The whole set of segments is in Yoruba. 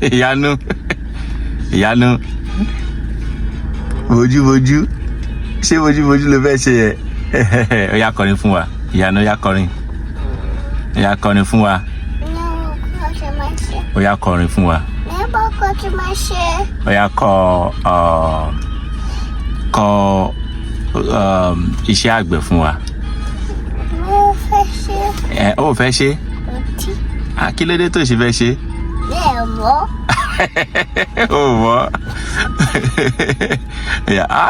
Iyanu. Bojú. Ṣé bojú ló fẹ́ ṣe yẹ? Ó yá kọrin fún wa. Iyanu, ó yá kọrin. Ó yá kọrin fún wa. Ó yá kọrin fún wa. Ó yá kọ iṣẹ́ àgbẹ̀ fún wa. Ó fẹ́ ṣe? Kí ló dé tó ṣe fẹ́ ṣe? Ó mọ̀.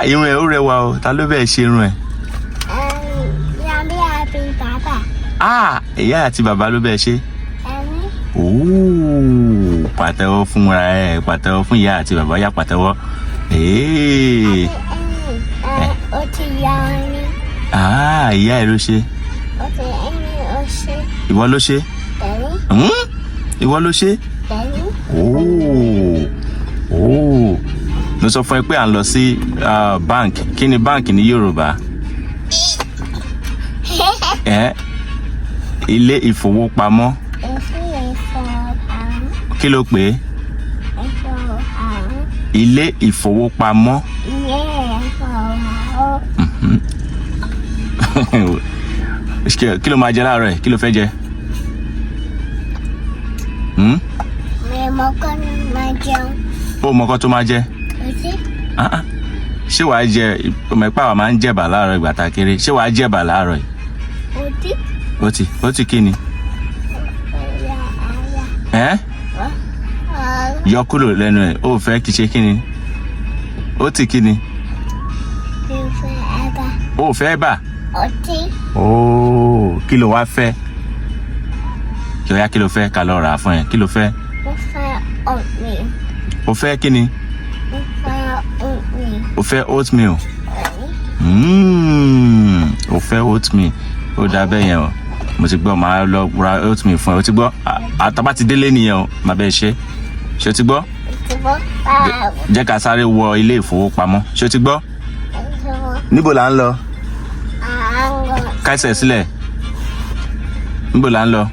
Irun ẹ̀ ó rẹwà o. Ta ló bẹ́ẹ̀ ṣe irun ẹ̀? Ìyá àti bàbá ló bẹ́ẹ̀ ṣe? Pàtẹ́wọ́ fúnra ẹ̀, pàtẹ́wọ́ fún ìyá àti bàbá, yá pàtẹ́wọ́. Ó ti yá ni. Ìyá ẹ̀ ló ṣe. Ìwọ ló ṣe? Ìwọ ló ṣe? Mo sọ fún ẹ pé à ń lọ sí bank. Kí ni bank ní Yorùbá? Ilé-ìfowópamọ. Kí ló pè é? Ilé-ìfowópamọ. Kí ló máa jẹ láàárọ̀ ẹ̀? Kí ló fẹ́ jẹ? Ó mọ nǹkan tó máa jẹ? Ṣé wàá jẹ ọmọ ìpá wa máa ń jẹ̀bà láàárọ̀ ìgbà tá a kéré? Ṣé wàá jẹ̀bà láàárọ̀ yìí? Ó ti kí ni? Yọ kúrò lẹ́nu ẹ̀. Ó fẹ́ kí ṣe kí ni? Ó ti kí ni? Ó fẹ́ bà? Kí ló wá fẹ́? Kí ló fẹ́ ká lọ rà á fún ẹ? Kí ló fẹ́? Ó fẹ́ kí ni? Ó fẹ́ oatmeal. Ó fẹ́ oatmeal. Ó dà bẹ́ẹ̀ yẹn o. Mo ti gbọ́, máa lọ ra oatmeal fún ẹ. O ti gbọ́? Àtàbá ti délé nìyẹn o. Má bẹ́ẹ̀ ṣe. Ṣé o ti gbọ́? Jẹ́ ká sáré wọ ilé ìfowópamọ́. Ṣé o ti gbọ́? Níbo là ń lọ? Kásẹ̀ sílẹ̀. Níbo là ń lọ?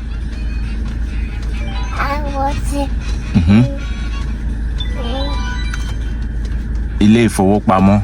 Ilé ìfowópamọ́.